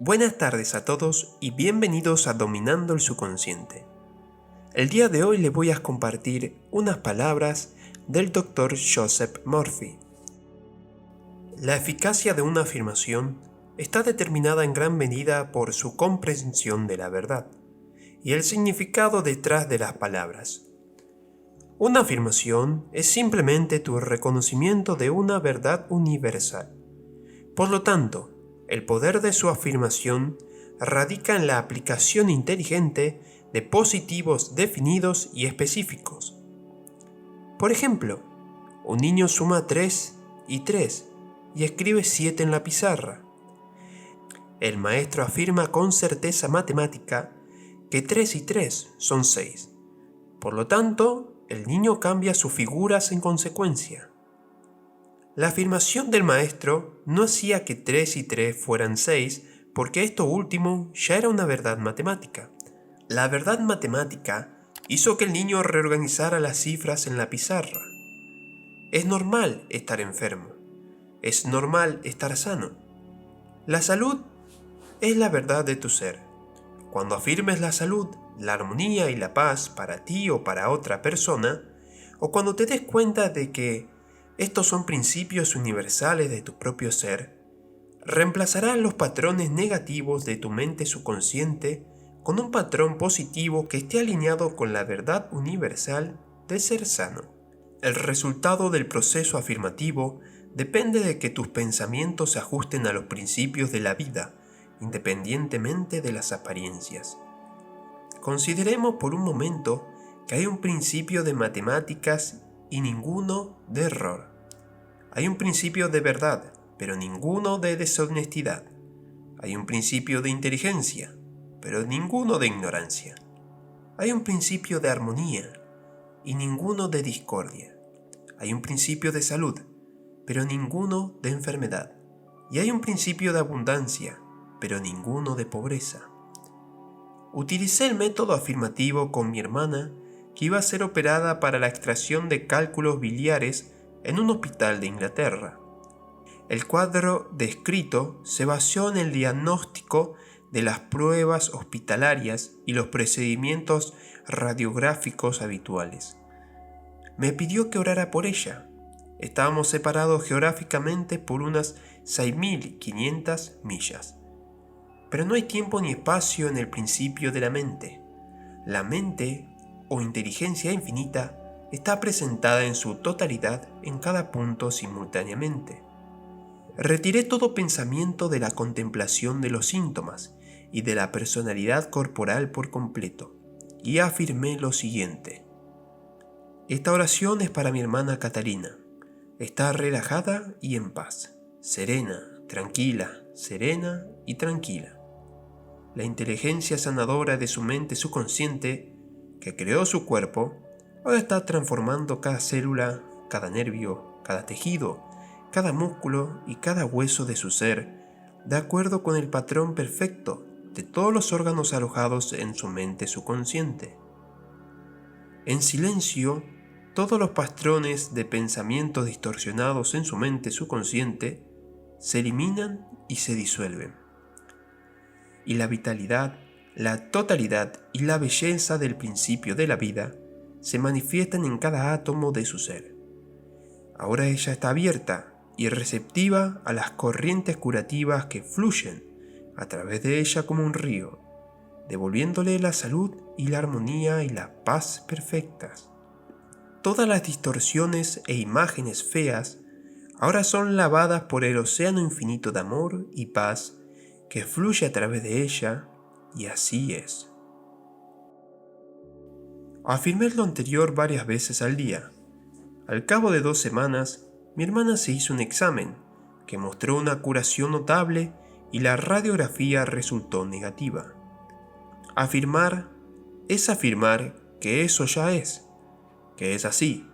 Buenas tardes a todos y bienvenidos a Dominando el Subconsciente. El día de hoy les voy a compartir unas palabras del Dr. Joseph Murphy. La eficacia de una afirmación está determinada en gran medida por su comprensión de la verdad y el significado detrás de las palabras. Una afirmación es simplemente tu reconocimiento de una verdad universal. Por lo tanto, el poder de su afirmación radica en la aplicación inteligente de positivos definidos y específicos. Por ejemplo, un niño suma 3 y 3 y escribe 7 en la pizarra. El maestro afirma con certeza matemática que 3 y 3 son 6. Por lo tanto, el niño cambia sus figuras en consecuencia. La afirmación del maestro no hacía que 3 y 3 fueran 6 porque esto último ya era una verdad matemática. La verdad matemática hizo que el niño reorganizara las cifras en la pizarra. Es normal estar enfermo. Es normal estar sano. La salud es la verdad de tu ser. Cuando afirmes la salud, la armonía y la paz para ti o para otra persona, o cuando te des cuenta de que estos son principios universales de tu propio ser, reemplazarás los patrones negativos de tu mente subconsciente con un patrón positivo que esté alineado con la verdad universal de ser sano. El resultado del proceso afirmativo depende de que tus pensamientos se ajusten a los principios de la vida, independientemente de las apariencias. Consideremos por un momento que hay un principio de matemáticas y ninguno de error. Hay un principio de verdad, pero ninguno de deshonestidad. Hay un principio de inteligencia, pero ninguno de ignorancia. Hay un principio de armonía y ninguno de discordia. Hay un principio de salud, pero ninguno de enfermedad. Y hay un principio de abundancia, pero ninguno de pobreza. Utilicé el método afirmativo con mi hermana, que iba a ser operada para la extracción de cálculos biliares en un hospital de Inglaterra. El cuadro descrito se basó en el diagnóstico de las pruebas hospitalarias y los procedimientos radiográficos habituales. Me pidió que orara por ella. Estábamos separados geográficamente por unas 6.500 millas. Pero no hay tiempo ni espacio en el principio de la mente. La mente, o inteligencia infinita, está presentada en su totalidad en cada punto simultáneamente. Retiré todo pensamiento de la contemplación de los síntomas y de la personalidad corporal por completo, y afirmé lo siguiente. Esta oración es para mi hermana Catalina. Está relajada y en paz, serena, serena y tranquila. La inteligencia sanadora de su mente subconsciente, que creó su cuerpo, ahora está transformando cada célula, cada nervio, cada tejido, cada músculo y cada hueso de su ser, de acuerdo con el patrón perfecto de todos los órganos alojados en su mente subconsciente. En silencio, todos los patrones de pensamientos distorsionados en su mente subconsciente se eliminan y se disuelven. Y la vitalidad, la totalidad y la belleza del principio de la vida se manifiestan en cada átomo de su ser. Ahora ella está abierta y receptiva a las corrientes curativas que fluyen a través de ella como un río, devolviéndole la salud y la armonía y la paz perfectas. Todas las distorsiones e imágenes feas ahora son lavadas por el océano infinito de amor y paz que fluye a través de ella, y así es. Afirmé lo anterior varias veces al día. Al cabo de 2 semanas, mi hermana se hizo un examen que mostró una curación notable y la radiografía resultó negativa. Afirmar es afirmar que eso ya es, que es así,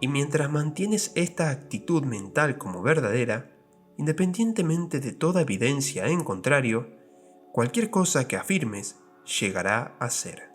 y mientras mantienes esta actitud mental como verdadera, independientemente de toda evidencia en contrario, cualquier cosa que afirmes llegará a ser.